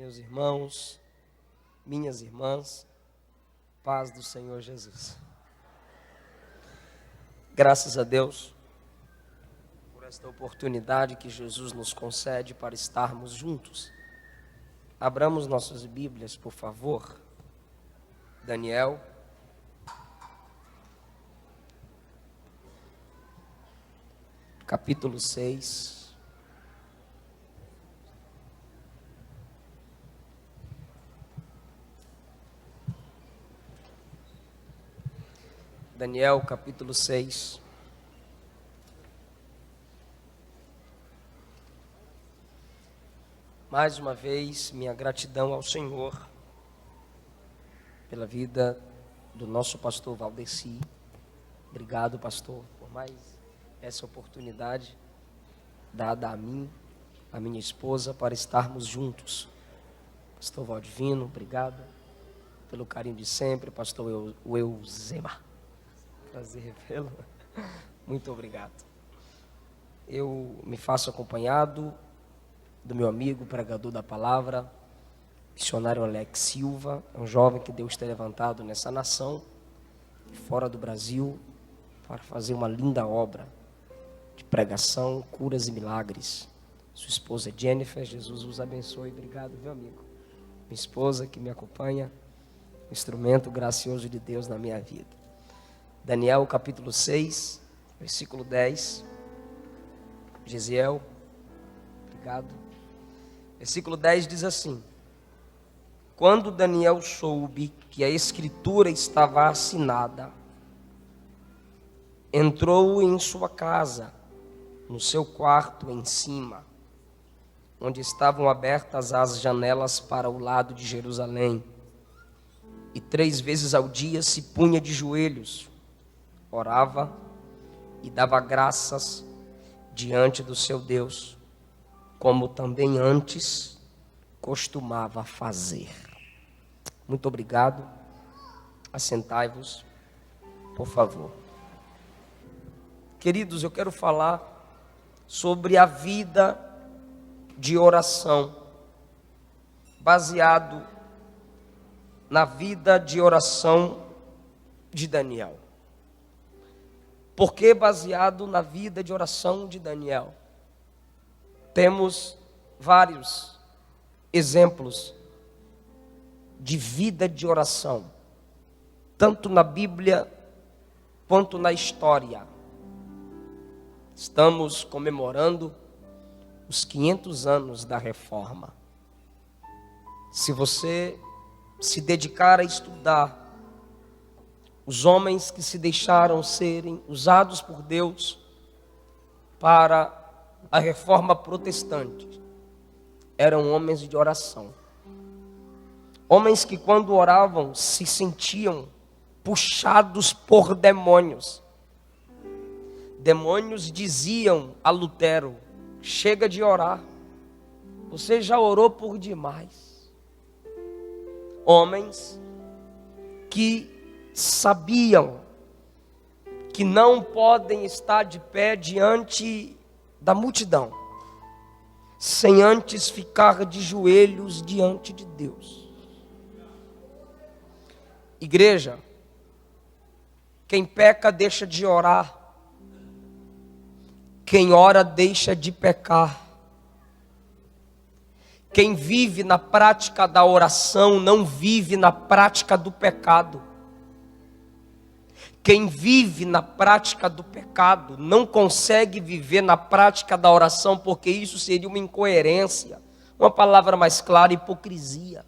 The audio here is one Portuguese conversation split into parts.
Meus irmãos, minhas irmãs, paz do Senhor Jesus. Graças a Deus por esta oportunidade que Jesus nos concede para estarmos juntos. Abramos nossas Bíblias, por favor. Daniel, capítulo 6. Daniel, capítulo 6. Mais uma vez, minha gratidão ao Senhor pela vida do nosso pastor Valdeci. Obrigado, pastor, por mais essa oportunidade dada a mim, a minha esposa, para estarmos juntos. Pastor Valdivino, obrigado pelo carinho de sempre. Pastor Euzema, prazer revê-lo. Muito obrigado. Eu me faço acompanhado do meu amigo, pregador da palavra, missionário Alex Silva, um jovem que Deus tem levantado nessa nação, fora do Brasil, para fazer uma linda obra de pregação, curas e milagres. Sua esposa Jennifer, Jesus os abençoe. Obrigado, meu amigo. Minha esposa que me acompanha, instrumento gracioso de Deus na minha vida. Daniel, capítulo 6, versículo 10. Gesiel, obrigado. Versículo 10 diz assim: quando Daniel soube que a escritura estava assinada, entrou em sua casa, no seu quarto em cima, onde estavam abertas as janelas para o lado de Jerusalém, e 3 vezes ao dia se punha de joelhos, orava e dava graças diante do seu Deus, como também antes costumava fazer. Muito obrigado. Assentai-vos, por favor. Queridos, eu quero falar sobre a vida de oração, baseado na vida de oração de Daniel. Por que baseado na vida de oração de Daniel? Temos vários exemplos de vida de oração, tanto na Bíblia quanto na história. Estamos comemorando os 500 anos da Reforma. Se você se dedicar a estudar os homens que se deixaram serem usados por Deus para a Reforma Protestante, eram homens de oração. Homens que quando oravam se sentiam puxados por demônios. Demônios diziam a Lutero: chega de orar, você já orou por demais. Homens que sabiam que não podem estar de pé diante da multidão, sem antes ficar de joelhos diante de Deus. Igreja, quem peca deixa de orar, quem ora deixa de pecar. Quem vive na prática da oração não vive na prática do pecado. Quem vive na prática do pecado não consegue viver na prática da oração, porque isso seria uma incoerência, uma palavra mais clara, hipocrisia.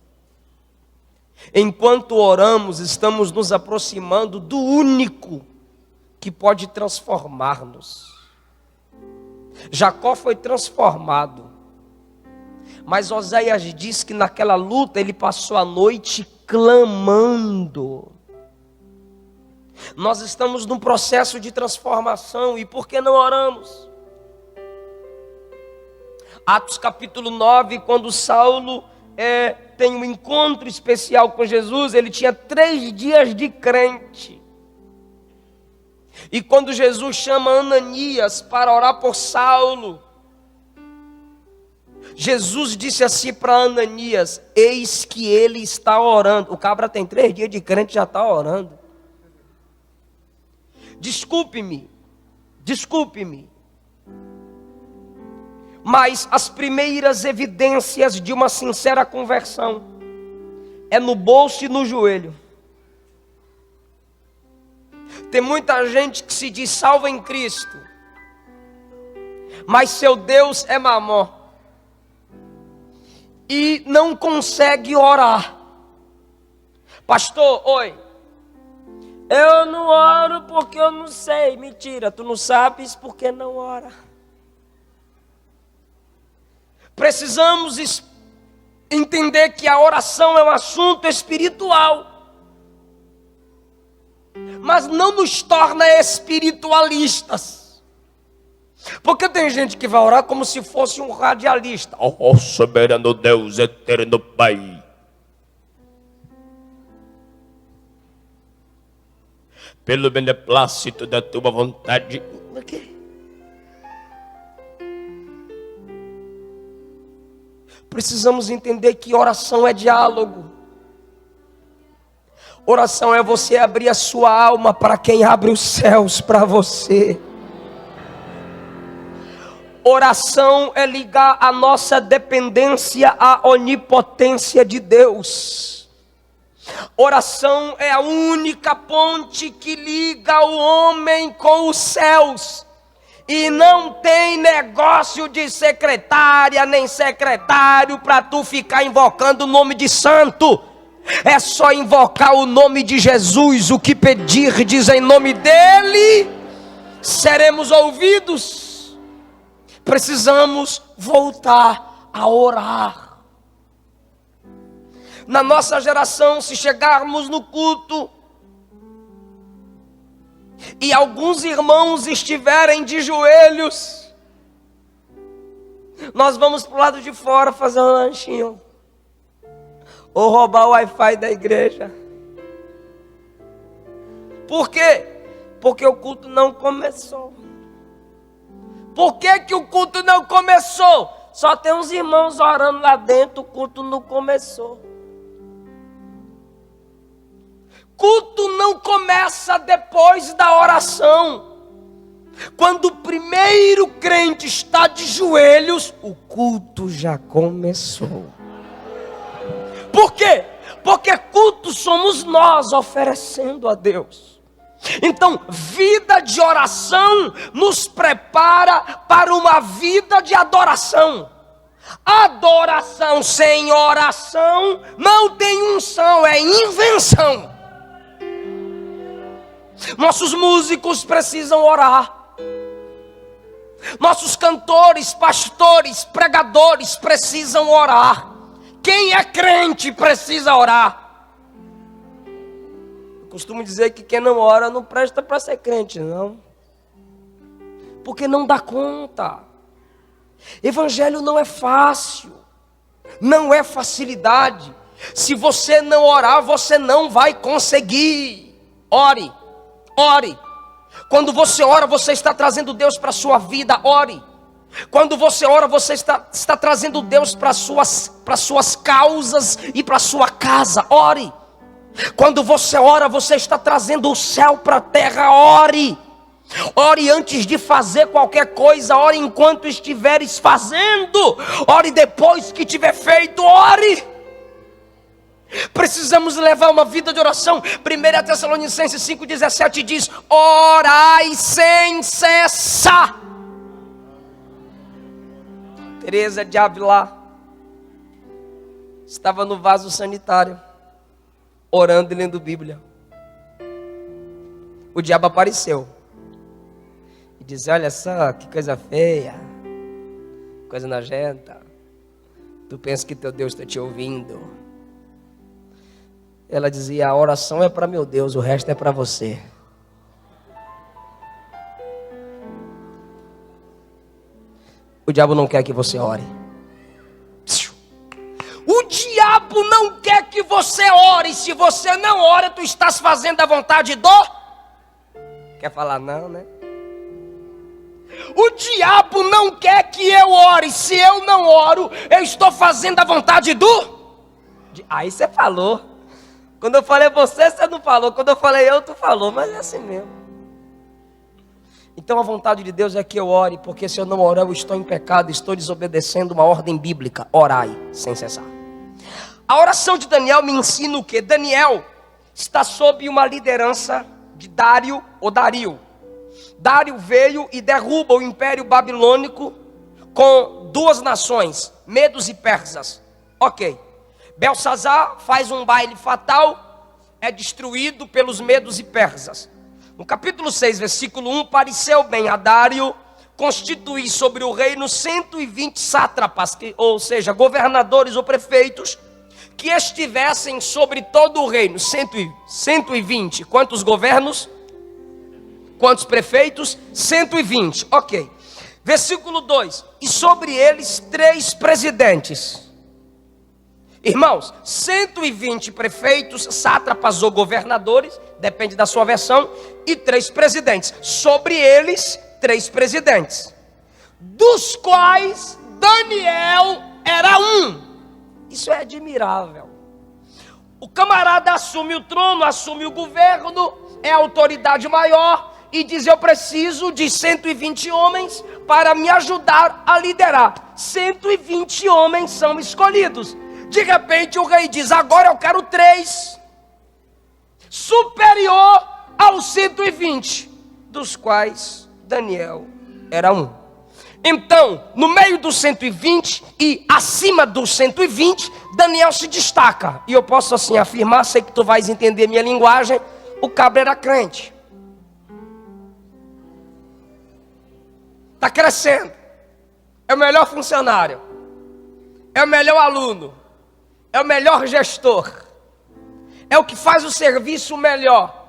Enquanto oramos, estamos nos aproximando do único que pode transformar-nos. Jacó foi transformado, mas Oséias diz que naquela luta ele passou a noite clamando. Nós estamos num processo de transformação, e por que não oramos? Atos capítulo 9, quando Saulo tem um encontro especial com Jesus, ele tinha 3 dias de crente. E quando Jesus chama Ananias para orar por Saulo, Jesus disse assim para Ananias: eis que ele está orando. O cabra tem 3 dias de crente, já está orando. Desculpe-me, mas as primeiras evidências de uma sincera conversão é no bolso e no joelho. Tem muita gente que se diz salva em Cristo, mas seu Deus é Mamon e não consegue orar. Pastor, oi, eu não oro porque eu não sei. Mentira, tu não sabes porque não ora. Precisamos entender que a oração é um assunto espiritual, mas não nos torna espiritualistas. Porque tem gente que vai orar como se fosse um radialista. Ó soberano Deus, eterno Pai, pelo beneplácito da tua vontade. Precisamos entender que oração é diálogo. Oração é você abrir a sua alma para quem abre os céus para você. Oração é ligar a nossa dependência à onipotência de Deus. Oração é a única ponte que liga o homem com os céus. E não tem negócio de secretária nem secretário para tu ficar invocando o nome de santo. É só invocar o nome de Jesus. O que pedirdes em nome dele, seremos ouvidos. Precisamos voltar a orar. Na nossa geração, se chegarmos no culto e alguns irmãos estiverem de joelhos, nós vamos para o lado de fora fazer um lanchinho, ou roubar o Wi-Fi da igreja. Por quê? Porque o culto não começou. Por que o culto não começou? Só tem uns irmãos orando lá dentro, o culto não começou. Culto não começa depois da oração. Quando o primeiro crente está de joelhos, o culto já começou. Por quê? Porque culto somos nós oferecendo a Deus. Então, vida de oração nos prepara para uma vida de adoração. Adoração sem oração não tem unção, é invenção. Nossos músicos precisam orar. Nossos cantores, pastores, pregadores precisam orar. Quem é crente precisa orar. Eu costumo dizer que quem não ora não presta para ser crente, não. Porque não dá conta. Evangelho não é fácil. Não é facilidade. Se você não orar, você não vai conseguir. Ore. Ore. Quando você ora, você está trazendo Deus para a sua vida. Ore. Quando você ora, você está trazendo Deus para suas causas e para a sua casa. Ore. Quando você ora, você está trazendo o céu para a terra. Ore. Ore antes de fazer qualquer coisa. Ore enquanto estiveres fazendo. Ore depois que tiver feito. Ore. Precisamos levar uma vida de oração. 1 Tessalonicenses 5,17 diz: orai sem cessar. Teresa de Ávila estava no vaso sanitário, orando e lendo Bíblia. O diabo apareceu e disse: olha só, que coisa feia, coisa nojenta. Tu pensa que teu Deus está te ouvindo? Ela dizia: a oração é para meu Deus, o resto é para você. O diabo não quer que você ore. O diabo não quer que você ore. Se você não ora, tu estás fazendo a vontade do... Quer falar não, né? O diabo não quer que eu ore. Se eu não oro, eu estou fazendo a vontade Aí você falou. Quando eu falei você não falou. Quando eu falei eu, tu falou. Mas é assim mesmo. Então a vontade de Deus é que eu ore. Porque se eu não orar, eu estou em pecado. Estou desobedecendo uma ordem bíblica. Orai sem cessar. A oração de Daniel me ensina o quê? Daniel está sob uma liderança de Dário ou Dario. Dário veio e derruba o Império Babilônico com duas nações, medos e persas. Ok. Belsazar faz um baile fatal, é destruído pelos medos e persas. No capítulo 6, versículo 1, pareceu bem a Dário constituir sobre o reino 120 sátrapas, ou seja, governadores ou prefeitos, que estivessem sobre todo o reino. 120. Quantos governos? Quantos prefeitos? 120. Ok. Versículo 2. E sobre eles 3 presidentes. Irmãos, 120 prefeitos, sátrapas ou governadores, depende da sua versão, e 3 presidentes. Sobre eles, 3 presidentes, dos quais Daniel era um. Isso é admirável. O camarada assume o trono, assume o governo, é a autoridade maior e diz: eu preciso de 120 homens para me ajudar a liderar. 120 homens são escolhidos. De repente o rei diz: agora eu quero 3, superior aos 120, dos quais Daniel era um. Então, no meio dos 120 e acima dos 120, Daniel se destaca. E eu posso assim afirmar, sei que tu vais entender minha linguagem, o cabra era crente. Está crescendo. É o melhor funcionário. É o melhor aluno. É o melhor gestor. É o que faz o serviço melhor.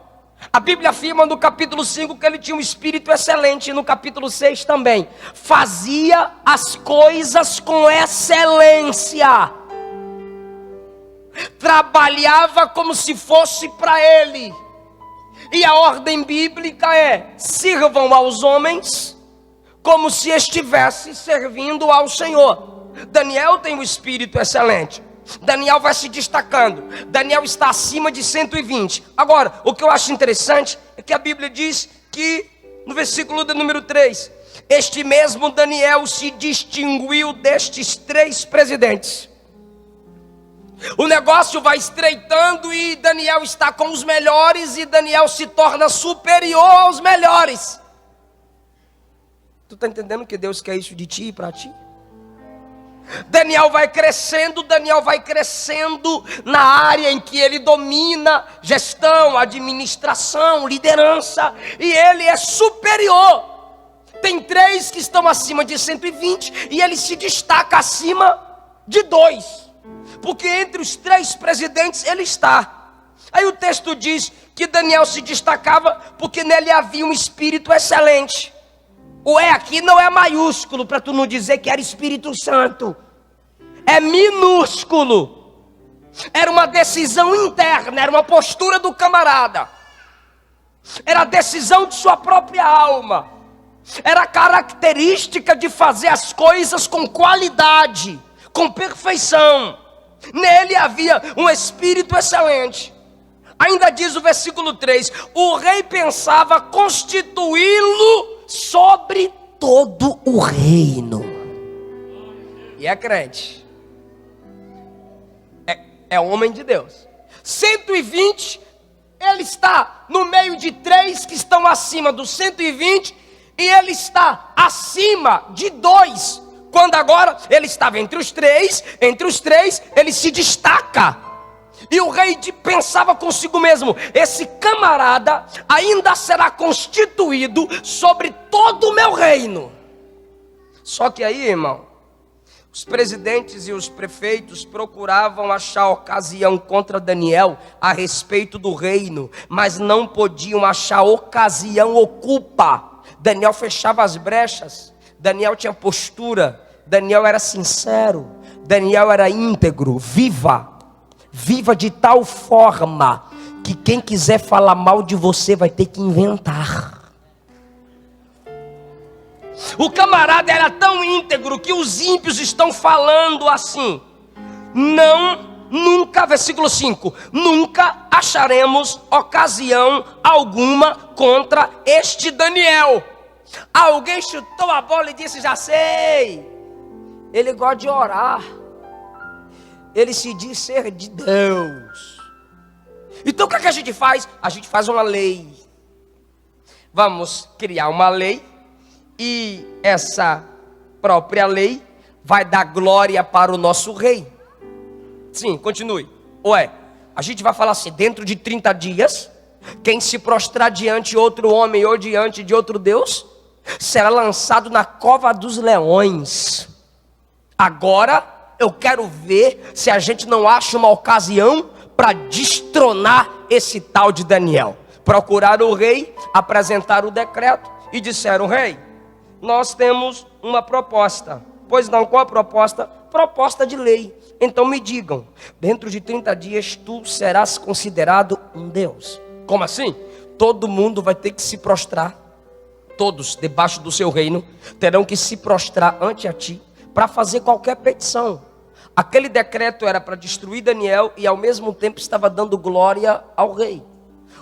A Bíblia afirma no capítulo 5 que ele tinha um espírito excelente. E no capítulo 6 também. Fazia as coisas com excelência. Trabalhava como se fosse para ele. E a ordem bíblica é: sirvam aos homens como se estivesse servindo ao Senhor. Daniel tem um espírito excelente. Daniel vai se destacando. Daniel está acima de 120. Agora, o que eu acho interessante é que a Bíblia diz que no versículo de número 3, este mesmo Daniel se distinguiu destes 3 presidentes. O negócio vai estreitando e Daniel está com os melhores e Daniel se torna superior aos melhores. Tu está entendendo que Deus quer isso de ti e para ti? Daniel vai crescendo na área em que ele domina: gestão, administração, liderança, e ele é superior. Tem 3 que estão acima de 120 e ele se destaca acima de 2, porque entre os 3 presidentes ele está. Aí o texto diz que Daniel se destacava porque nele havia um espírito excelente. O aqui não é maiúsculo para tu não dizer que era Espírito Santo. É minúsculo. Era uma decisão interna, era uma postura do camarada. Era a decisão de sua própria alma. Era a característica de fazer as coisas com qualidade, com perfeição. Nele havia um espírito excelente. Ainda diz o versículo 3: o rei pensava constituí-lo sobre todo o reino. E é crente. É homem de Deus. 120, ele está no meio de 3 que estão acima dos 120, e ele está acima de 2, quando agora ele estava entre os 3, ele se destaca. E o rei pensava consigo mesmo: esse camarada ainda será constituído sobre todo o meu reino. Só que aí, irmão, os presidentes e os prefeitos procuravam achar ocasião contra Daniel a respeito do reino, mas não podiam achar ocasião ou culpa. Daniel fechava as brechas, Daniel tinha postura, Daniel era sincero, Daniel era íntegro, viva de tal forma que quem quiser falar mal de você vai ter que inventar. O camarada era tão íntegro que os ímpios estão falando assim: nunca, versículo 5, nunca acharemos ocasião alguma contra este Daniel. Alguém chutou a bola e disse: já sei, ele gosta de orar, ele se diz ser de Deus. Então o que é que a gente faz? A gente faz uma lei. Vamos criar uma lei, e essa própria lei vai dar glória para o nosso rei. Sim, continue. Ué, a gente vai falar assim: dentro de 30 dias, quem se prostrar diante de outro homem ou diante de outro Deus, será lançado na cova dos leões. Agora eu quero ver se a gente não acha uma ocasião para destronar esse tal de Daniel. Procuraram o rei, apresentaram o decreto e disseram: rei, nós temos uma proposta. Pois não, qual a proposta? Proposta de lei. Então me digam, dentro de 30 dias tu serás considerado um Deus. Como assim? Todo mundo vai ter que se prostrar. Todos debaixo do seu reino terão que se prostrar ante a ti para fazer qualquer petição. Aquele decreto era para destruir Daniel e ao mesmo tempo estava dando glória ao rei.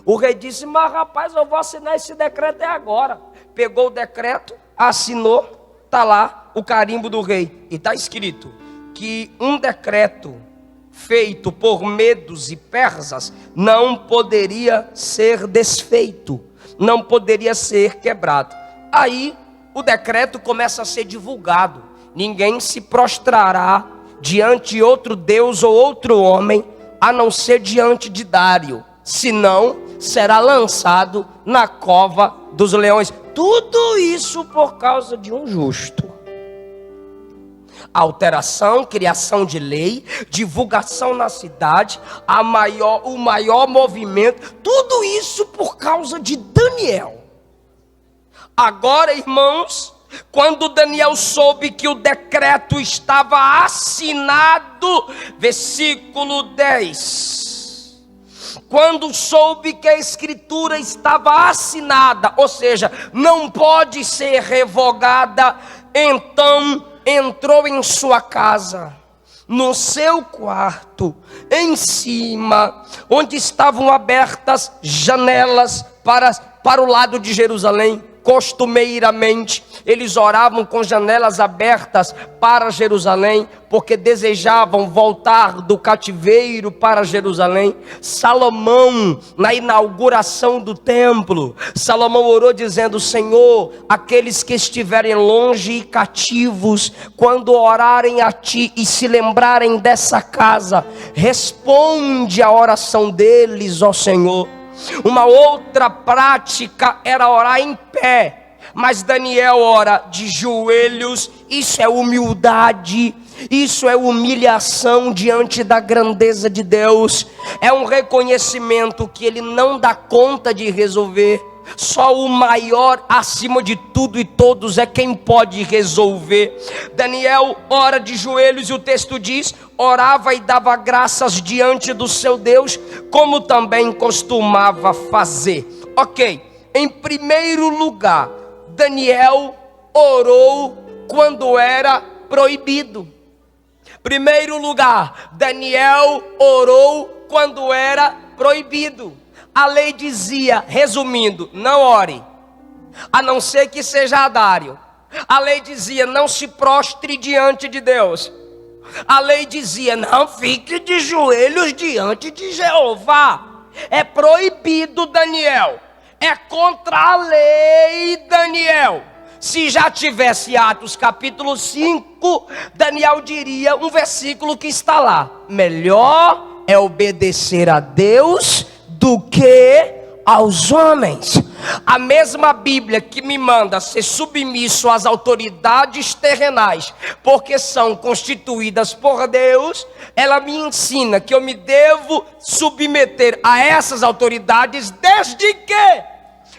O rei disse: mas rapaz, eu vou assinar esse decreto agora. Pegou o decreto, assinou, está lá o carimbo do rei. E está escrito que um decreto feito por medos e persas não poderia ser desfeito, não poderia ser quebrado. Aí o decreto começa a ser divulgado: ninguém se prostrará diante de outro Deus ou outro homem, a não ser diante de Dário, senão será lançado na cova dos leões. Tudo isso por causa de um justo. Alteração, criação de lei, divulgação na cidade, o maior movimento, tudo isso por causa de Daniel. Agora, irmãos, quando Daniel soube que o decreto estava assinado, versículo 10, quando soube que a escritura estava assinada, ou seja, não pode ser revogada, então entrou em sua casa, no seu quarto, em cima, onde estavam abertas janelas para o lado de Jerusalém. Costumeiramente, eles oravam com janelas abertas para Jerusalém, porque desejavam voltar do cativeiro para Jerusalém. Salomão, na inauguração do templo, Salomão orou dizendo: Senhor, aqueles que estiverem longe e cativos, quando orarem a Ti e se lembrarem dessa casa, responde a oração deles, ó Senhor. Uma outra prática era orar em pé, mas Daniel ora de joelhos. Isso é humildade, isso é humilhação diante da grandeza de Deus. É um reconhecimento que ele não dá conta de resolver. Só o maior acima de tudo e todos é quem pode resolver. Daniel ora de joelhos e o texto diz: orava e dava graças diante do seu Deus, como também costumava fazer. Ok, em primeiro lugar, Daniel orou quando era proibido. Primeiro lugar, Daniel orou quando era proibido. A lei dizia, resumindo, não ore, a não ser que seja Dário. A lei dizia, não se prostre diante de Deus. A lei dizia, não fique de joelhos diante de Jeová. É proibido, Daniel. É contra a lei, Daniel. Se já tivesse Atos capítulo 5, Daniel diria um versículo que está lá: melhor é obedecer a Deus do que aos homens. A mesma Bíblia que me manda ser submisso às autoridades terrenais, porque são constituídas por Deus, ela me ensina que eu me devo submeter a essas autoridades, desde que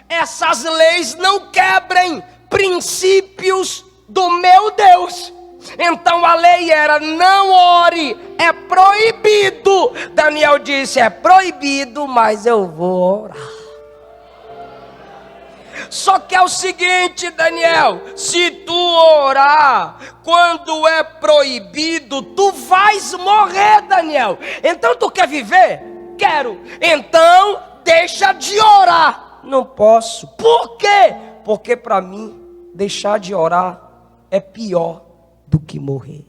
essas leis não quebrem princípios do meu Deus. Então a lei era: não ore, é proibido. Daniel disse: é proibido, mas eu vou orar. Só que é o seguinte, Daniel, se tu orar quando é proibido, tu vais morrer, Daniel. Então tu quer viver? Quero. Então deixa de orar. Não posso. Por quê? Porque para mim, deixar de orar é pior do que morrer.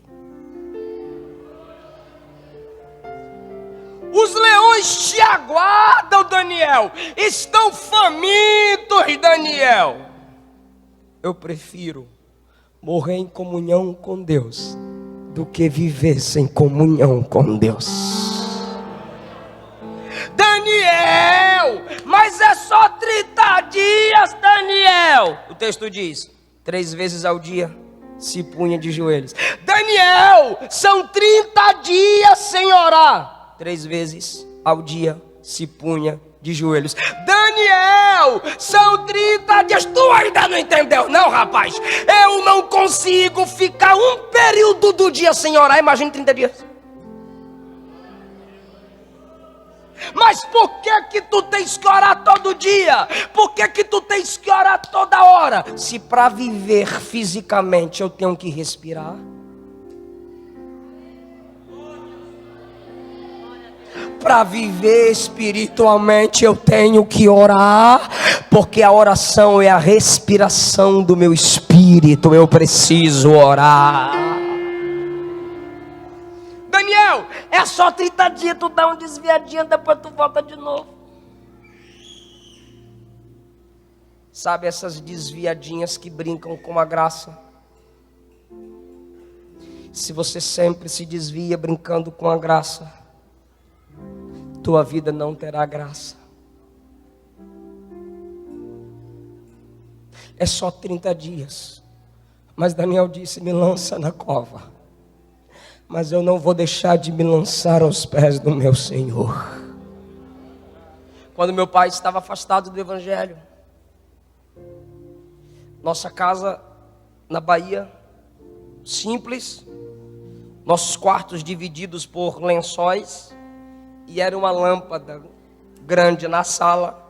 Os leões te aguardam, Daniel. Estão famintos, Daniel. Eu prefiro morrer em comunhão com Deus do que viver sem comunhão com Deus. Daniel, mas é só 30 dias, Daniel. O texto diz, 3 vezes ao dia se punha de joelhos. Daniel, são 30 dias sem orar. 3 vezes ao dia se punha de joelhos. Daniel, são 30 dias. Tu ainda não entendeu não, rapaz? Eu não consigo ficar um período do dia sem orar. Imagina 30 dias. Mas por que tu tens que orar todo dia? Por que tu tens que orar toda hora? Se para viver fisicamente eu tenho que respirar, para viver espiritualmente eu tenho que orar, porque a oração é a respiração do meu espírito. Eu preciso orar. Daniel, é só 30 dias, tu dá um desviadinho, depois tu volta de novo. Sabe essas desviadinhas que brincam com a graça? Se você sempre se desvia brincando com a graça, tua vida não terá graça. É só 30 dias. Mas Daniel disse, me lança na cova. Mas eu não vou deixar de me lançar aos pés do meu Senhor. Quando meu pai estava afastado do Evangelho, nossa casa na Bahia, simples, nossos quartos divididos por lençóis, e era uma lâmpada grande na sala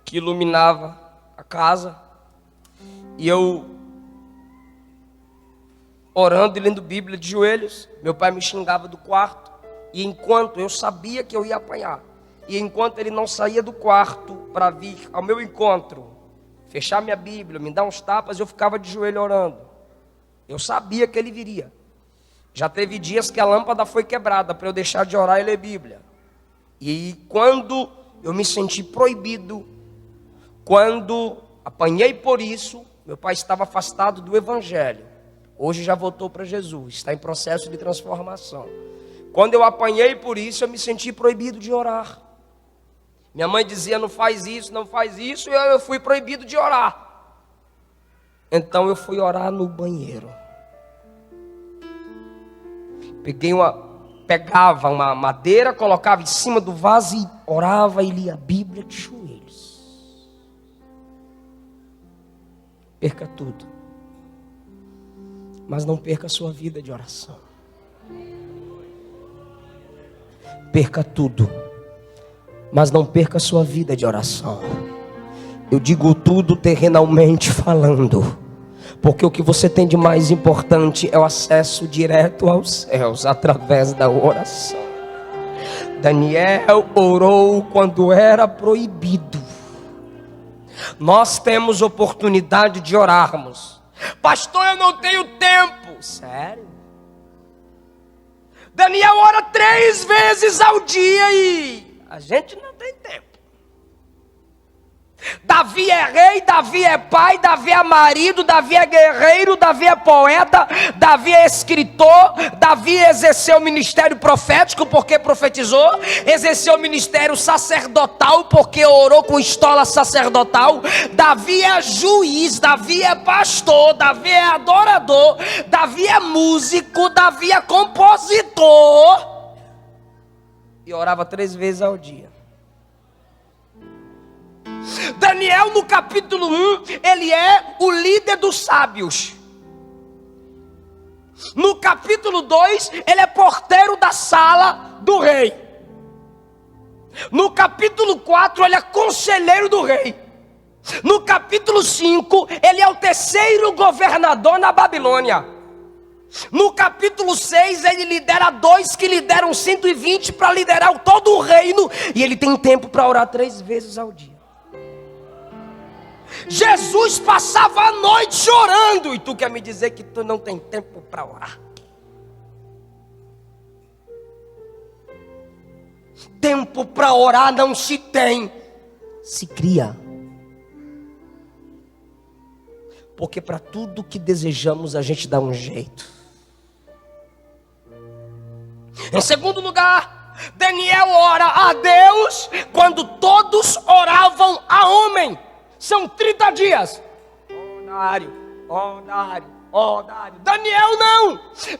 que iluminava a casa. E eu orando e lendo Bíblia de joelhos, meu pai me xingava do quarto. E enquanto eu sabia que eu ia apanhar, e enquanto ele não saía do quarto para vir ao meu encontro, fechar minha Bíblia, me dar uns tapas, eu ficava de joelho orando. Eu sabia que ele viria. Já teve dias que a lâmpada foi quebrada para eu deixar de orar e ler Bíblia. E quando eu me senti proibido, quando apanhei por isso, meu pai estava afastado do Evangelho. Hoje já voltou para Jesus, está em processo de transformação. Quando eu apanhei por isso, eu me senti proibido de orar. Minha mãe dizia, não faz isso, não faz isso, e eu fui proibido de orar. Então eu fui orar no banheiro. Pegava uma madeira, colocava em cima do vaso e orava e lia a Bíblia de joelhos. Perca tudo, mas não perca a sua vida de oração. Perca tudo, mas não perca a sua vida de oração. Eu digo tudo terrenalmente falando, porque o que você tem de mais importante é o acesso direto aos céus através da oração. Daniel orou quando era proibido. Nós temos oportunidade de orarmos. Pastor, eu não tenho tempo. Sério? Daniel ora 3 vezes ao dia e a gente não tem tempo. Davi é rei, Davi é pai, Davi é marido, Davi é guerreiro, Davi é poeta, Davi é escritor, Davi exerceu o ministério profético porque profetizou, exerceu o ministério sacerdotal porque orou com estola sacerdotal, Davi é juiz, Davi é pastor, Davi é adorador, Davi é músico, Davi é compositor, e orava 3 vezes ao dia. Daniel no capítulo 1, ele é o líder dos sábios. No capítulo 2, ele é porteiro da sala do rei. No capítulo 4, ele é conselheiro do rei. No capítulo 5, ele é o terceiro governador na Babilônia. No capítulo 6, ele lidera 2 que lideram 120 para liderar todo o reino. E ele tem tempo para orar 3 vezes ao dia. Jesus passava a noite chorando. E tu quer me dizer que tu não tem tempo para orar? Tempo para orar não se tem, se cria. Porque para tudo que desejamos a gente dá um jeito. Em segundo lugar, Daniel ora a Deus quando todos oravam a homem. São 30 dias. Ó Dário.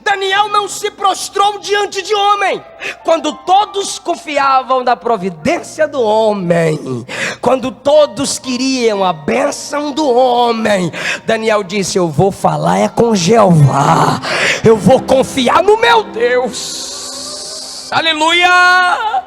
Daniel não se prostrou diante de homem. Quando todos confiavam na providência do homem, quando todos queriam a bênção do homem, Daniel disse: eu vou falar é com Jeová, eu vou confiar no meu Deus. Aleluia!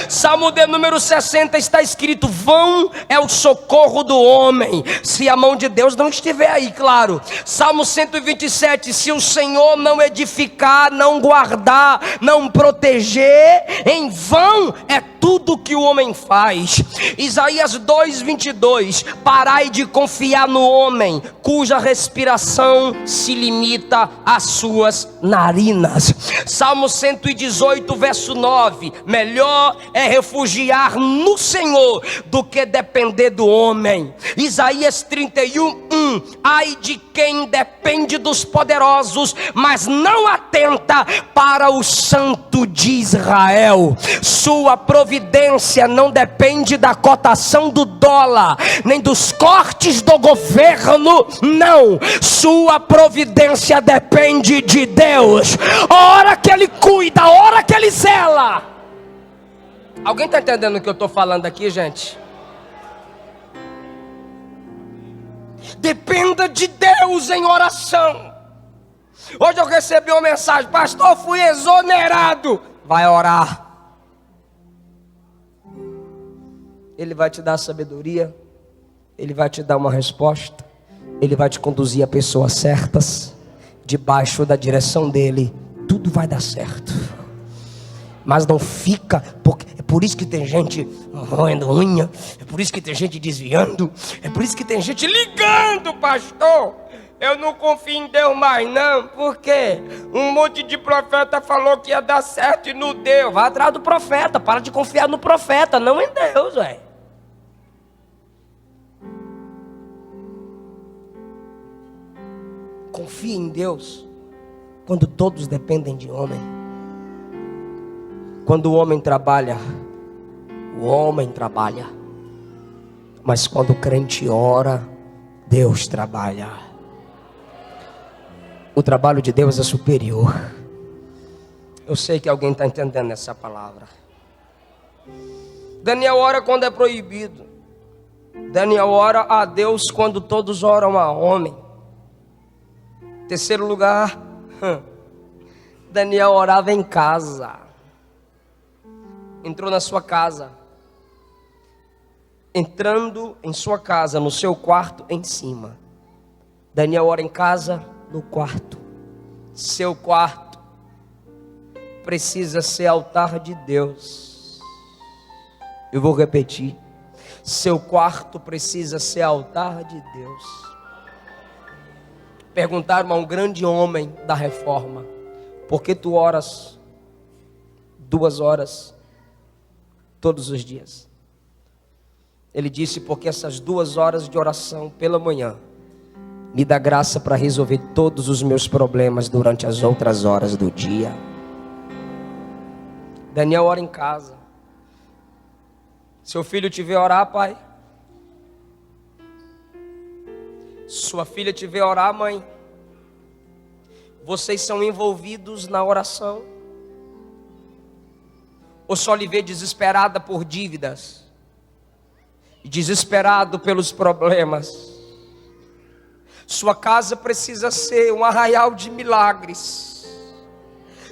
Salmo de número 60 está escrito: vão é o socorro do homem, se a mão de Deus não estiver aí, claro. Salmo 127, se o Senhor não edificar, não guardar, não proteger, em vão é tudo que o homem faz. Isaías 2:22, parai de confiar no homem, cuja respiração se limita às suas narinas. Salmo 118, verso 9, melhor é refugiar no Senhor do que depender do homem. Isaías 31:1, ai de quem depende dos poderosos, mas não atenta para o Santo de Israel. Sua providência não depende da cotação do dólar, nem dos cortes do governo, não. Sua providência depende de Deus. A hora que Ele cuida, a hora que Ele zela. Alguém está entendendo o que eu estou falando aqui, gente? Dependa de Deus em oração. Hoje eu recebi uma mensagem: pastor, fui exonerado. Vai orar. Ele vai te dar sabedoria, Ele vai te dar uma resposta, Ele vai te conduzir a pessoas certas, debaixo da direção dEle, tudo vai dar certo. Mas não fica, porque é por isso que tem gente roendo unha, é por isso que tem gente desviando, é por isso que tem gente ligando: pastor, eu não confio em Deus mais não, porque um monte de profeta falou que ia dar certo e não deu. Vai atrás do profeta, para de confiar no profeta, não em Deus, velho. Confie em Deus quando todos dependem de homem. Quando o homem trabalha, mas quando o crente ora, Deus trabalha. O trabalho de Deus é superior. Eu sei que alguém está entendendo essa palavra. Daniel ora quando é proibido. Daniel ora a Deus quando todos oram a homem. Terceiro lugar, Daniel orava em casa. Entrou na sua casa. Entrando em sua casa, no seu quarto em cima. Daniel ora em casa, no quarto. Seu quarto precisa ser altar de Deus. Eu vou repetir. Seu quarto precisa ser altar de Deus. Perguntaram a um grande homem da reforma: por que tu oras 2 horas todos os dias? Ele disse: porque essas 2 horas de oração pela manhã me dá graça para resolver todos os meus problemas durante as outras horas do dia. Daniel ora em casa. Seu filho te vê orar, pai. Sua filha te vê orar, mãe. Vocês são envolvidos na oração? Ou só lhe vê desesperada por dívidas? Desesperado pelos problemas? Sua casa precisa ser um arraial de milagres.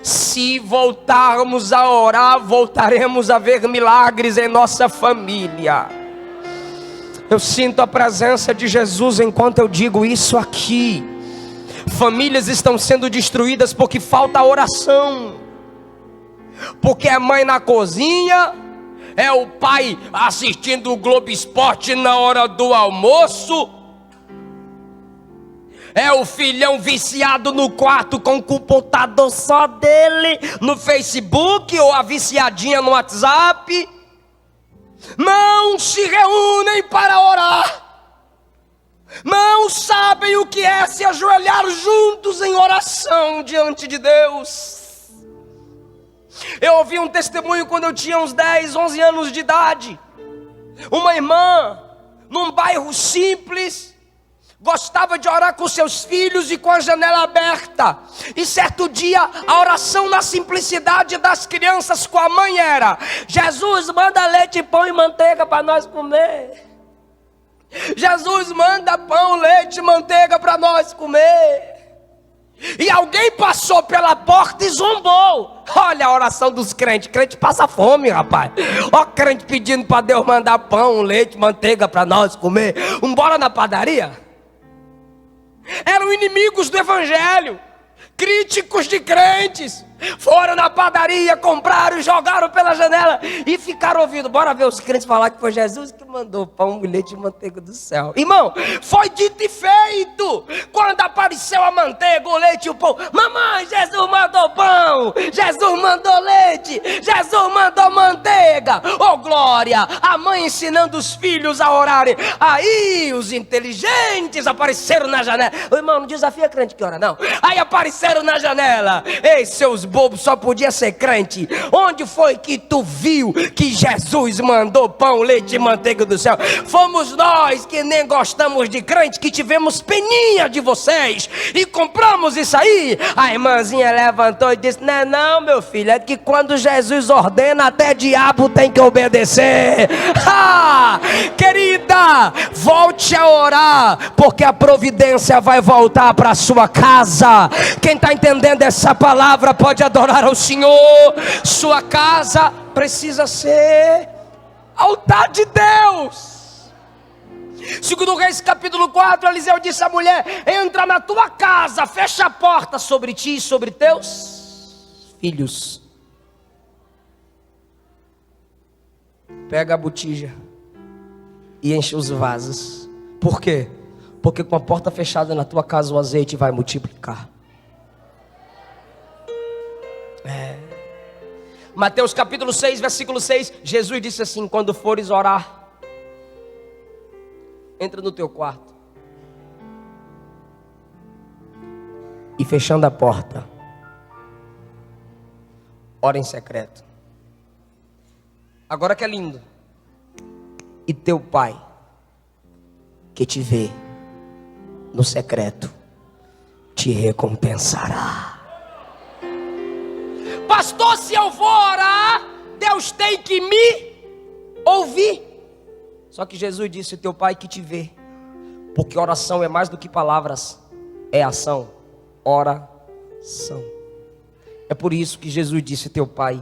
Se voltarmos a orar, voltaremos a ver milagres em nossa família. Eu sinto a presença de Jesus enquanto eu digo isso aqui. Famílias estão sendo destruídas porque falta oração. Porque é mãe na cozinha, é o pai assistindo o Globo Esporte na hora do almoço, é o filhão viciado no quarto com o computador só dele, no Facebook, ou a viciadinha no WhatsApp. Não se reúnem para orar. Não sabem o que é se ajoelhar juntos em oração diante de Deus. Eu ouvi um testemunho quando eu tinha uns 10, 11 anos de idade. Uma irmã, num bairro simples, gostava de orar com seus filhos e com a janela aberta. E certo dia, a oração na simplicidade das crianças com a mãe era: Jesus, manda leite, pão e manteiga para nós comer. Jesus, manda pão, leite, manteiga para nós comer. E alguém passou pela porta e zombou. Olha a oração dos crentes. Crente passa fome, rapaz. Ó, crente pedindo para Deus mandar pão, leite, manteiga para nós comer. Vambora na padaria. Eram inimigos do evangelho, críticos de crentes. Foram na padaria, compraram, jogaram pela janela e ficaram ouvindo. Bora ver os crentes falar que foi Jesus que mandou pão, leite e manteiga do céu. Irmão, foi dito e feito. Quando apareceu a manteiga, o leite e o pão: mamãe, Jesus mandou pão, Jesus mandou leite, Jesus mandou manteiga. Oh glória, a mãe ensinando os filhos a orarem. Aí os inteligentes apareceram na janela. O irmão, não desafia crente que ora não. Aí apareceram na janela. Ei, seus bobo, só podia ser crente. Onde foi que tu viu que Jesus mandou pão, leite e manteiga do céu? Fomos nós que nem gostamos de crente, que tivemos peninha de vocês e compramos isso aí. A irmãzinha levantou e disse: não, não, meu filho, é que quando Jesus ordena, até diabo tem que obedecer. Querida, volte a orar, porque a providência vai voltar para sua casa. Quem está entendendo essa palavra pode adorar ao Senhor. Sua casa precisa ser altar de Deus. Segundo Reis capítulo 4, Eliseu disse à mulher: entra na tua casa, fecha a porta sobre ti e sobre teus filhos. Pega a botija e enche os vasos. Por quê? Porque com a porta fechada na tua casa o azeite vai multiplicar. Mateus capítulo 6, versículo 6, Jesus disse assim: quando fores orar, entra no teu quarto e fechando a porta, ora em secreto. Agora que é lindo. E teu pai, que te vê no secreto, te recompensará. Pastor, se eu vou orar, Deus tem que me ouvir. Só que Jesus disse: teu pai que te vê. Porque oração é mais do que palavras, é ação. Oração. É por isso que Jesus disse: teu pai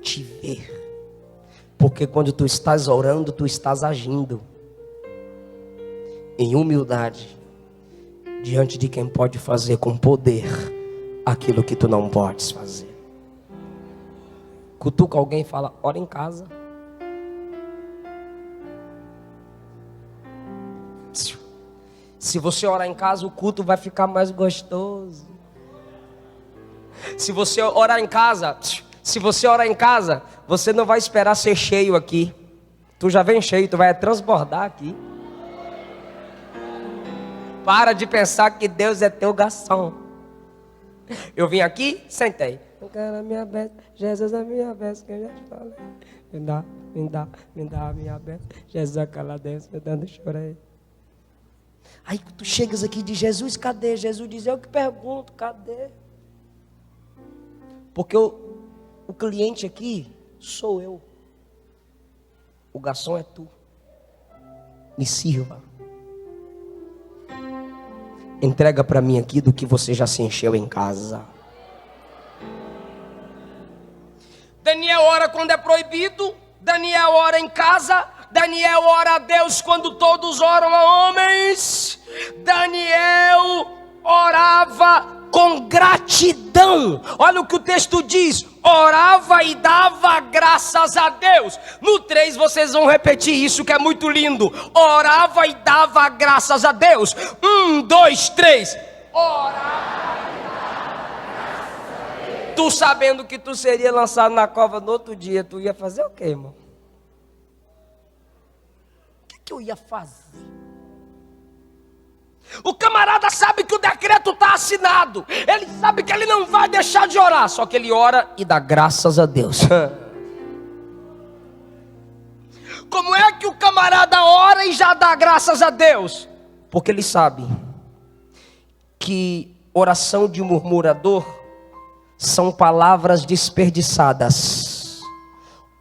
te vê. Porque quando tu estás orando, tu estás agindo em humildade diante de quem pode fazer com poder aquilo que tu não podes fazer. Cutuca alguém e fala: ora em casa. Se você orar em casa, o culto vai ficar mais gostoso. Se você orar em casa, você não vai esperar ser cheio aqui. Tu já vem cheio, tu vai transbordar aqui. Para de pensar que Deus é teu garçom. Eu vim aqui, sentei. Eu quero a minha bênção, Jesus a minha bênção, que eu já te falei. Me dá a minha bênção. Jesus aquela dentro, me dando chorei. Aí tu chegas aqui e diz: Jesus, cadê? Jesus diz: eu que pergunto, cadê? Porque o cliente aqui sou eu. O garçom é tu. Me sirva. Entrega para mim aqui do que você já se encheu em casa. Daniel ora quando é proibido. Daniel ora em casa. Daniel ora a Deus quando todos oram a homens. Daniel orava com gratidão. Olha o que o texto diz: orava e dava graças a Deus. No 3 vocês vão repetir isso, que é muito lindo. Orava e dava graças a Deus. 1, 2, 3. Orava e dava graças a Deus. Tu sabendo que tu seria lançado na cova no outro dia, tu ia fazer o quê, irmão? O que eu ia fazer? O camarada sabe que o decreto está assinado. Ele sabe que ele não vai deixar de orar. Só que ele ora e dá graças a Deus. Como é que o camarada ora e já dá graças a Deus? Porque ele sabe que oração de murmurador são palavras desperdiçadas.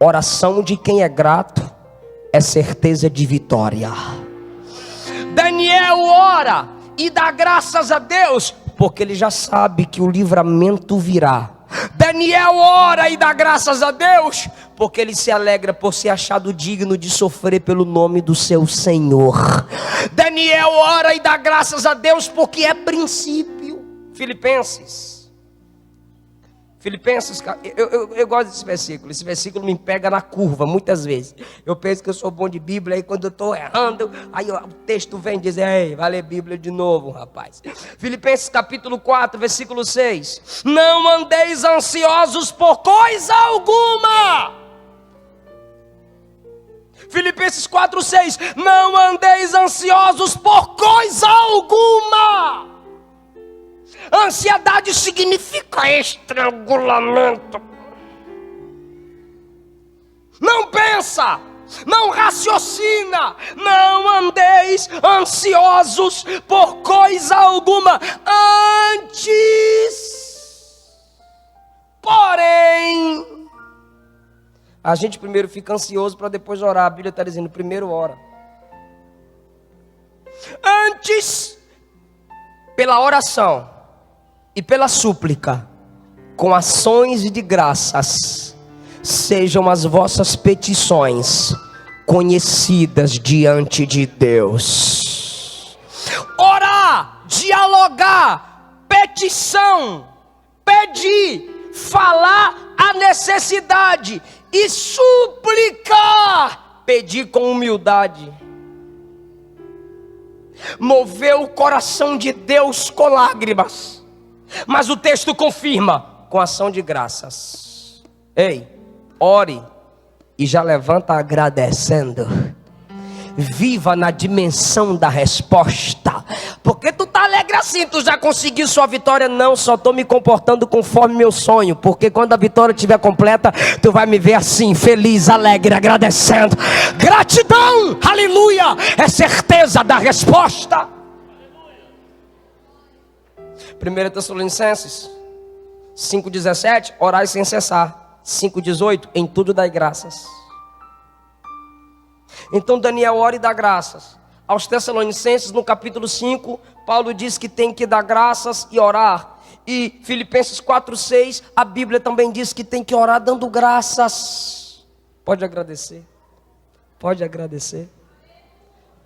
Oração de quem é grato é certeza de vitória. Daniel ora e dá graças a Deus, porque ele já sabe que o livramento virá. Daniel ora e dá graças a Deus, porque ele se alegra por ser achado digno de sofrer pelo nome do seu Senhor. Daniel ora e dá graças a Deus, porque é princípio. Filipenses, eu gosto desse versículo. Esse versículo me pega na curva muitas vezes. Eu penso que eu sou bom de Bíblia, aí quando eu estou errando, aí o texto vem dizer: ei, vai ler Bíblia de novo, rapaz. Filipenses capítulo 4, versículo 6. Não andeis ansiosos por coisa alguma. Filipenses 4, 6. Não andeis ansiosos por coisa alguma. Ansiedade significa estrangulamento. Não pensa, não raciocina. Não andeis ansiosos por coisa alguma. Antes, porém, a gente primeiro fica ansioso para depois orar. A Bíblia está dizendo: primeiro ora. Antes, pela oração e pela súplica, com ações de graças, sejam as vossas petições conhecidas diante de Deus. Orar, dialogar, petição, pedir, falar a necessidade e suplicar, pedir com humildade. Mover o coração de Deus com lágrimas. Mas o texto confirma com ação de graças. Ei, ore e já levanta agradecendo. Viva na dimensão da resposta. Porque tu tá alegre assim, tu já conseguiu sua vitória? Não, só estou me comportando conforme meu sonho. Porque quando a vitória estiver completa, tu vai me ver assim, feliz, alegre, agradecendo. Gratidão, aleluia, é certeza da resposta. 1 Tessalonicenses 5,17, orai sem cessar. 5,18, em tudo dai graças. Então Daniel ora e dá graças. Aos Tessalonicenses, no capítulo 5, Paulo diz que tem que dar graças e orar. E Filipenses 4,6, a Bíblia também diz que tem que orar dando graças. Pode agradecer. Pode agradecer.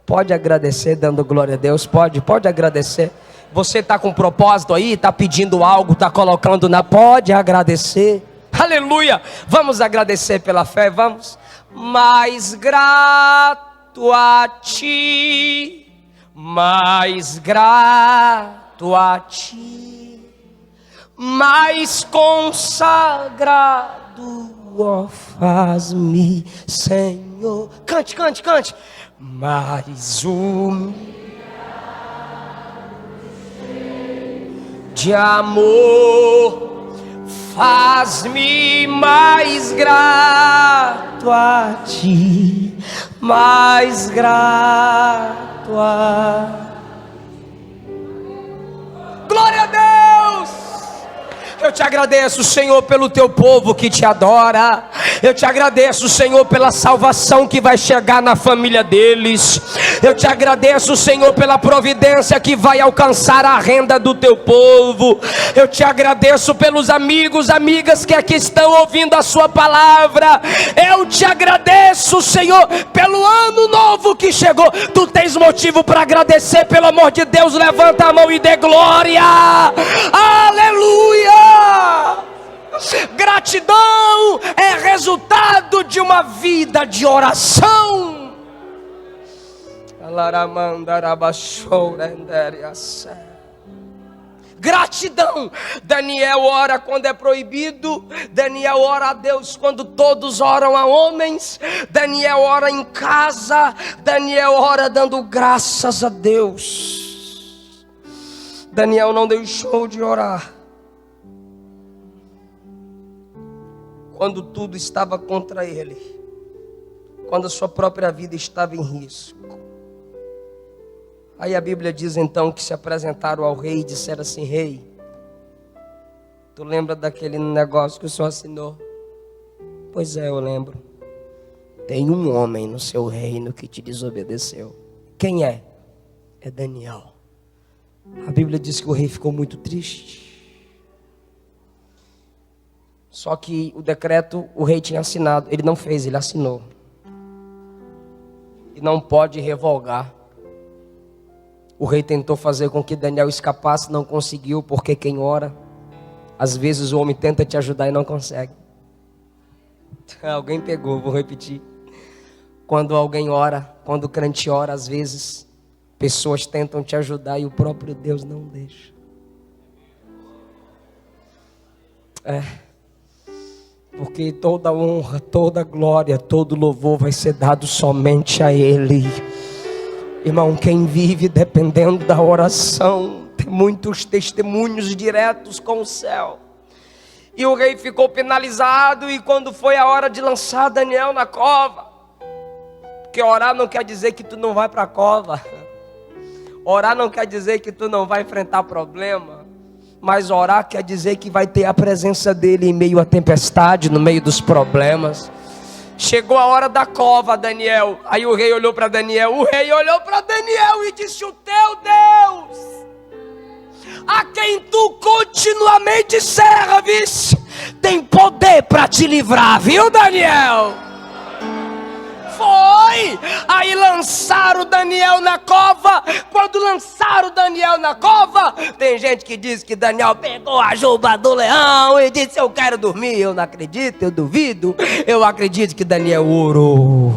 Pode agradecer dando glória a Deus. Pode agradecer. Você está com propósito aí, está pedindo algo, está colocando na... Pode agradecer. Aleluia. Vamos agradecer pela fé, vamos. Mais grato a ti, mais grato a ti, mais consagrado, ó, faz-me, Senhor. Cante, cante, cante. Mais humilhado de amor, faz-me mais grato a ti, mais grato a... Glória a Deus! Eu te agradeço, Senhor, pelo teu povo que te adora. Eu te agradeço, Senhor, pela salvação que vai chegar na família deles. Eu te agradeço, Senhor, pela providência que vai alcançar a renda do teu povo. Eu te agradeço pelos amigos, amigas que aqui estão ouvindo a sua palavra. Eu te agradeço, Senhor, pelo ano novo que chegou. Tu tens motivo para agradecer, pelo amor de Deus, levanta a mão e dê glória. Aleluia! Gratidão é resultado de uma vida de oração. Gratidão. Daniel ora quando é proibido. Daniel ora a Deus quando todos oram a homens. Daniel ora em casa. Daniel ora dando graças a Deus. Daniel não deixou de orar quando tudo estava contra ele, quando a sua própria vida estava em risco. Aí a Bíblia diz então que se apresentaram ao rei e disseram assim: rei, tu lembra daquele negócio que o senhor assinou? Pois é, eu lembro. Tem um homem no seu reino que te desobedeceu. Quem é? É Daniel. A Bíblia diz que o rei ficou muito triste. Só que o decreto o rei tinha assinado. Ele não fez, ele assinou. E não pode revogar. O rei tentou fazer com que Daniel escapasse, não conseguiu, porque quem ora, às vezes o homem tenta te ajudar e não consegue. Alguém pegou, vou repetir. Quando alguém ora, quando o crente ora, às vezes pessoas tentam te ajudar e o próprio Deus não deixa. Porque toda honra, toda glória, todo louvor vai ser dado somente a Ele. Irmão, quem vive dependendo da oração, tem muitos testemunhos diretos com o céu. E o rei ficou penalizado, e quando foi a hora de lançar Daniel na cova, porque orar não quer dizer que tu não vai para a cova. Orar não quer dizer que tu não vai enfrentar problema. Mas orar quer dizer que vai ter a presença dele em meio à tempestade, no meio dos problemas. Chegou a hora da cova, Daniel. Aí o rei olhou para Daniel. O rei olhou para Daniel e disse: o teu Deus, a quem tu continuamente serves, tem poder para te livrar, viu, Daniel? Foi. Aí lançaram Daniel na cova. Quando lançaram Daniel na cova, tem gente que diz que Daniel pegou a juba do leão e disse: eu quero dormir. Eu não acredito, eu duvido. Eu acredito que Daniel orou.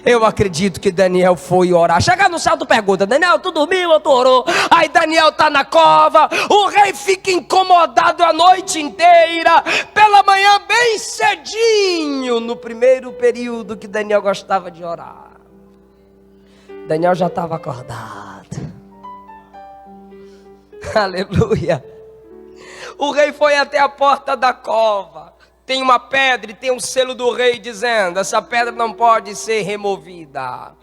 Eu acredito que Daniel foi orar. Chega no céu, tu pergunta: Daniel, tu dormiu ou tu orou? Aí Daniel está na cova. O rei fica incomodado a noite inteira. Pela manhã, bem cedinho, no primeiro período que Daniel gostava de orar, Daniel já estava acordado. Aleluia. O rei foi até a porta da cova. Tem uma pedra e tem um selo do rei dizendo: essa pedra não pode ser removida.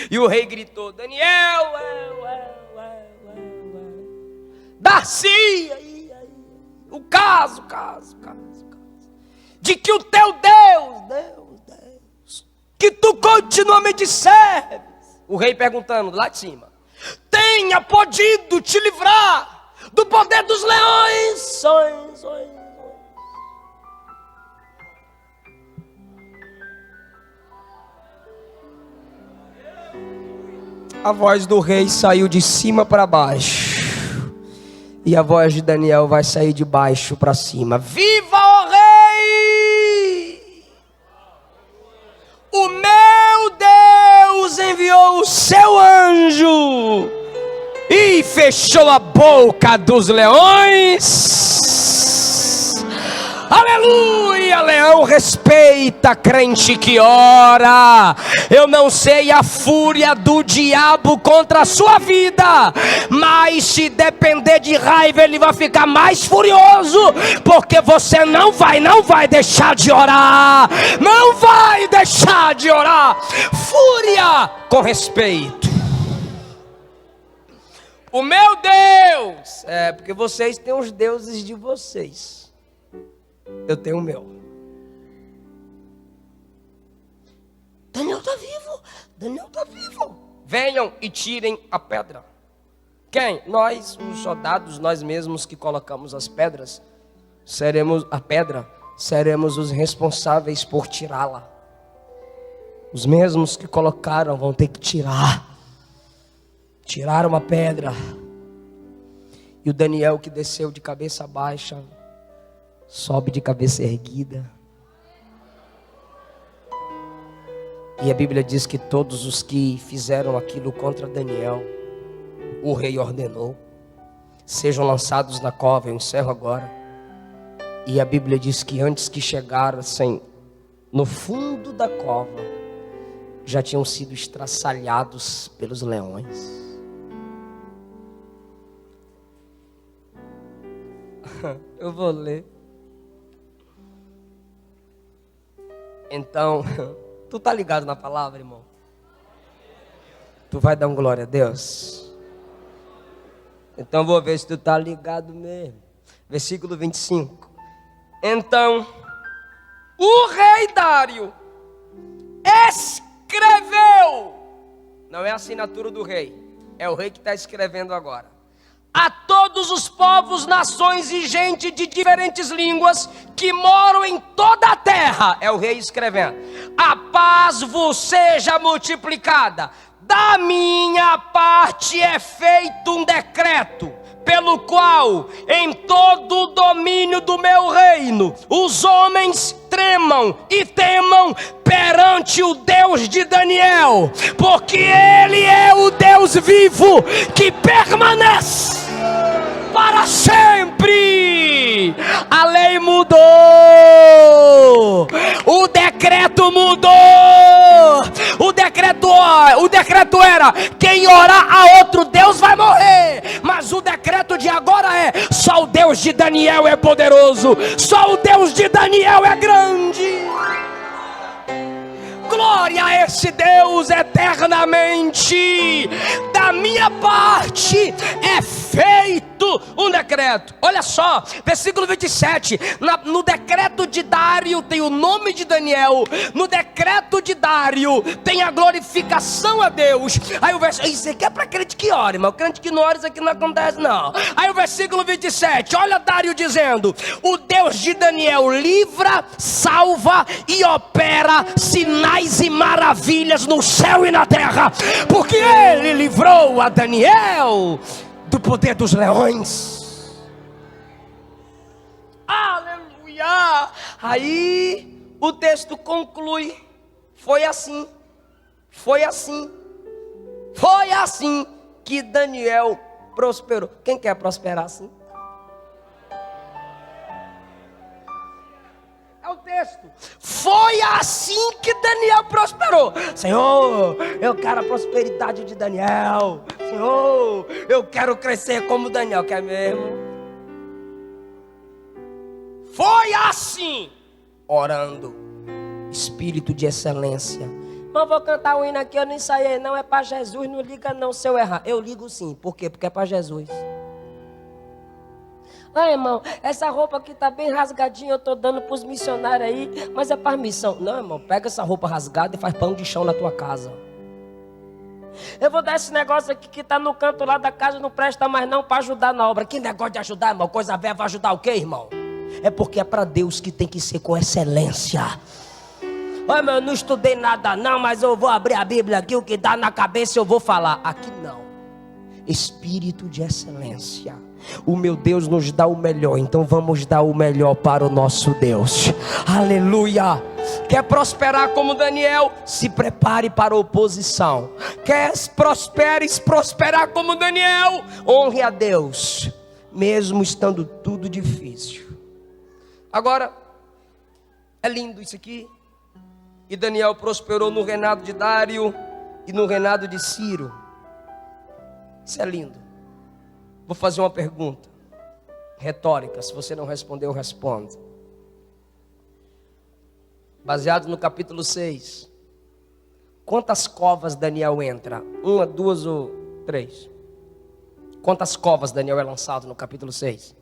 E o rei gritou: Daniel, Darcy, o caso, de que o teu Deus, que tu continuamente serves. O rei perguntando lá de cima: tenha podido te livrar do poder dos leões. A voz do rei saiu de cima para baixo, e a voz de Daniel vai sair de baixo para cima. Viva o rei! O meu Deus enviou o seu anjo e fechou a boca dos leões. Aleluia, leão respeita crente que ora. Eu não sei a fúria do diabo contra a sua vida, mas se depender de raiva, ele vai ficar mais furioso, porque você não vai deixar de orar. Não vai deixar de orar. Fúria com respeito. O meu Deus! É, porque vocês têm os deuses de vocês. Eu tenho o meu. Daniel está vivo! Daniel está vivo! Venham e tirem a pedra. Quem? Nós, os soldados, nós mesmos que colocamos as pedras, seremos os responsáveis por tirá-la. Os mesmos que colocaram vão ter que tirar. Tiraram a pedra. E o Daniel que desceu de cabeça baixa, sobe de cabeça erguida. E a Bíblia diz que todos os que fizeram aquilo contra Daniel, o rei ordenou, sejam lançados na cova. Eu encerro agora. E a Bíblia diz que antes que chegassem no fundo da cova, já tinham sido estraçalhados pelos leões. Eu vou ler. Então, tu tá ligado na palavra, irmão? Tu vai dar um glória a Deus? Então vou ver se tu tá ligado mesmo. Versículo 25. Então, o rei Dário escreveu. Não é a assinatura do rei, é o rei que está escrevendo agora. A todos os povos, nações e gente de diferentes línguas que moram em toda a terra. É o rei escrevendo. A paz vos seja multiplicada. Da minha parte é feito um decreto, pelo qual em todo o domínio do meu reino os homens tremam e temam perante o Deus de Daniel, porque Ele é o Deus vivo que permanece para sempre. A lei mudou, o decreto mudou. O decreto era: quem orar a outro Deus vai morrer. Mas o decreto de agora é: só o Deus de Daniel é poderoso, só o Deus de Daniel é grande. Glória a esse Deus eternamente. Da minha parte é feito um decreto. Olha só, versículo 27. No decreto de Dário tem o nome de Daniel. No decreto de Dário tem a glorificação a Deus. Aí o versículo, isso aqui é para crente que ora, mas o crente que não ora, isso aqui não acontece não. Aí o versículo 27, olha Dário dizendo: o Deus de Daniel livra, salva e opera sinais e maravilhas no céu e na terra, porque ele livrou a Daniel do poder dos leões. Aleluia! Aí o texto conclui: foi assim que Daniel prosperou. Quem quer prosperar assim? É o texto. Foi assim que Daniel prosperou. Senhor, eu quero a prosperidade de Daniel. Senhor, eu quero crescer como Daniel. Quer mesmo? Foi assim. Orando. Espírito de excelência. Não vou cantar o hino aqui, eu não ensaiei. Não é para Jesus, não liga não se eu errar. Eu ligo sim. Por quê? Porque é para Jesus. Ah, irmão, essa roupa aqui tá bem rasgadinha, eu tô dando pros missionários aí, mas é para missão. Não, irmão, pega essa roupa rasgada e faz pão de chão na tua casa. Eu vou dar esse negócio aqui que tá no canto lá da casa, não presta mais não para ajudar na obra. Que negócio de ajudar, irmão? Coisa velha vai ajudar o quê, irmão? É porque é para Deus que tem que ser com excelência. Olha, meu, eu não estudei nada não, mas eu vou abrir a Bíblia aqui, o que dá na cabeça eu vou falar. Aqui não. Espírito de excelência. O meu Deus nos dá o melhor, então vamos dar o melhor para o nosso Deus. Aleluia. Quer prosperar como Daniel? Se prepare para a oposição. Quer prosperar como Daniel? Honre a Deus, mesmo estando tudo difícil. Agora, é lindo isso aqui. E Daniel prosperou no reinado de Dário e no reinado de Ciro. Isso é lindo. Vou fazer uma pergunta retórica. Se você não respondeu, responda. Baseado no capítulo 6. Quantas covas Daniel entra? 1, 2 ou 3? Quantas covas Daniel é lançado no capítulo 6?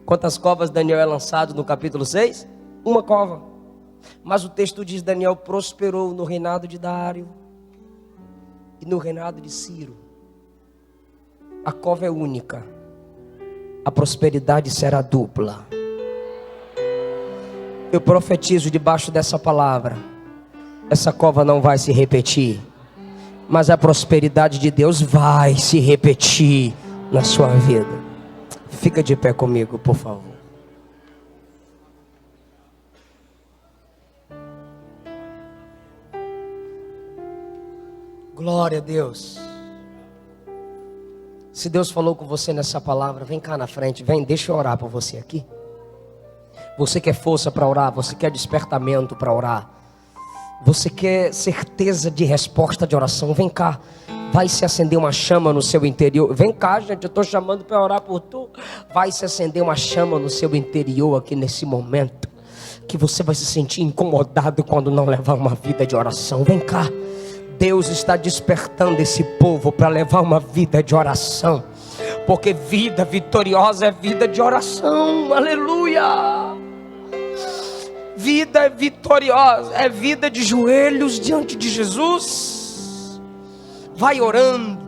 Quantas covas Daniel é lançado no capítulo 6? Uma cova. Mas o texto diz: Daniel prosperou no reinado de Dário e no reinado de Ciro. A cova é única, a prosperidade será dupla. Eu profetizo debaixo dessa palavra: essa cova não vai se repetir, mas a prosperidade de Deus vai se repetir na sua vida. Fica de pé comigo, por favor. Glória a Deus. Se Deus falou com você nessa palavra, vem cá na frente, vem, deixa eu orar por você aqui. Você quer força para orar, você quer despertamento para orar, você quer certeza de resposta de oração, vem cá. Vai se acender uma chama no seu interior. Vem cá, gente, eu estou chamando para orar por tu. Vai se acender uma chama no seu interior aqui nesse momento, que você vai se sentir incomodado quando não levar uma vida de oração. Vem cá. Deus está despertando esse povo para levar uma vida de oração, porque vida vitoriosa é vida de oração. Aleluia. Vida vitoriosa é vida de joelhos diante de Jesus. Vai orando,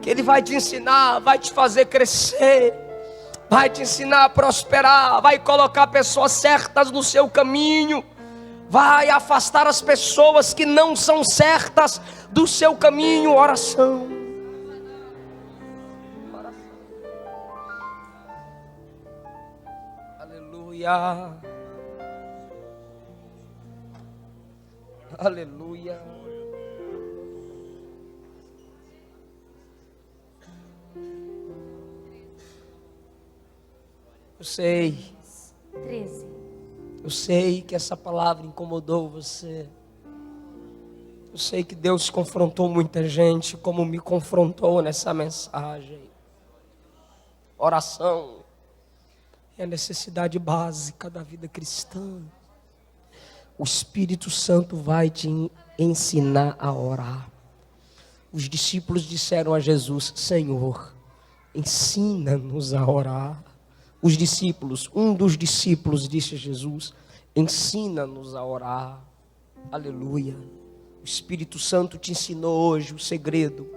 que Ele vai te ensinar, vai te fazer crescer, vai te ensinar a prosperar, vai colocar pessoas certas no seu caminho, vai afastar as pessoas que não são certas do seu caminho. Oração. Aleluia. Aleluia. Eu sei. 13. Eu sei que essa palavra incomodou você. Eu sei que Deus confrontou muita gente, como me confrontou nessa mensagem. Oração é a necessidade básica da vida cristã. O Espírito Santo vai te ensinar a orar. Os discípulos disseram a Jesus: Senhor, ensina-nos a orar. Os discípulos, um dos discípulos disse a Jesus: ensina-nos a orar. Aleluia. O Espírito Santo te ensinou hoje o segredo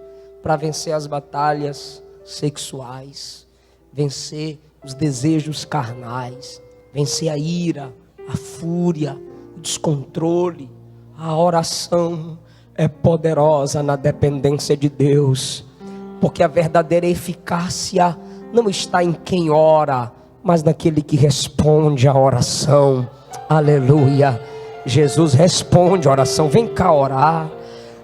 para vencer as batalhas sexuais, vencer os desejos carnais, vencer a ira, a fúria, o descontrole. A oração é poderosa na dependência de Deus, porque a verdadeira eficácia não está em quem ora, mas naquele que responde a oração. Aleluia. Jesus responde a oração. Vem cá orar.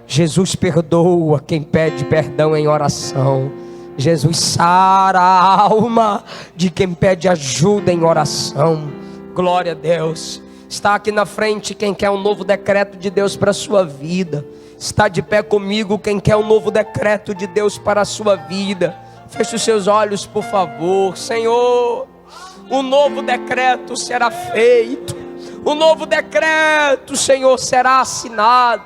Jesus perdoa quem pede perdão em oração. Jesus sara a alma de quem pede ajuda em oração. Glória a Deus. Está aqui na frente quem quer um novo decreto de Deus para a sua vida. Está de pé comigo quem quer um novo decreto de Deus para a sua vida. Feche os seus olhos, por favor. Senhor, o novo decreto será feito. O novo decreto, Senhor, será assinado.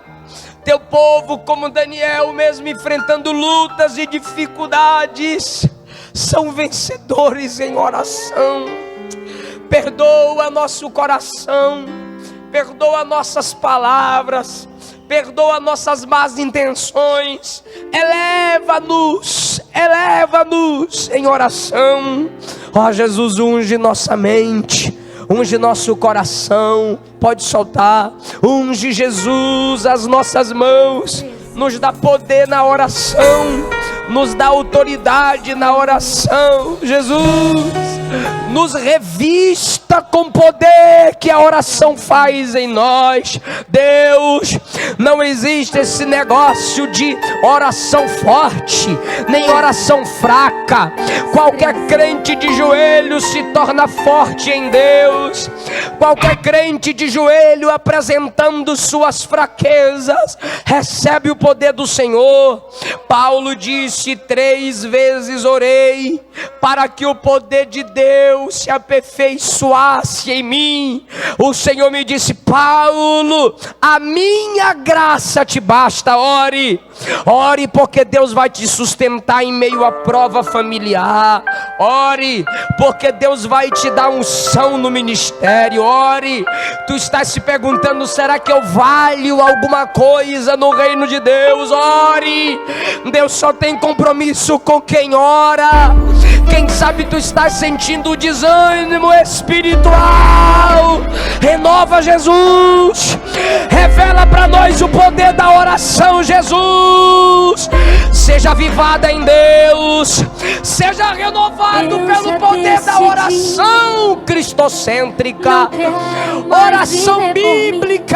Teu povo, como Daniel, mesmo enfrentando lutas e dificuldades, são vencedores em oração. Perdoa nosso coração, perdoa nossas palavras, perdoa nossas más intenções. Eleva-nos em oração. Ó Jesus, unge nossa mente, unge nosso coração. Pode soltar. Unge, Jesus, as nossas mãos. Nos dá poder na oração, nos dá autoridade na oração. Jesus, nos revista com poder que a oração faz em nós. Deus, não existe esse negócio de oração forte, nem oração fraca. Qualquer crente de joelho se torna forte em Deus. Qualquer crente de joelho apresentando suas fraquezas recebe o poder do Senhor. Paulo disse: 3 vezes orei para que o poder de Deus Deus se aperfeiçoasse em mim. O Senhor me disse: Paulo, a minha graça te basta. Ore, ore, porque Deus vai te sustentar em meio à prova familiar. Ore, porque Deus vai te dar unção no ministério. Ore. Tu estás se perguntando: será que eu valho alguma coisa no reino de Deus? Ore. Deus só tem compromisso com quem ora. Quem sabe tu estás sentindo desânimo espiritual. Renova, Jesus. Revela para nós o poder da oração, Jesus. Seja avivada em Deus. Seja renovado pelo poder da oração cristocêntrica. Oração bíblica.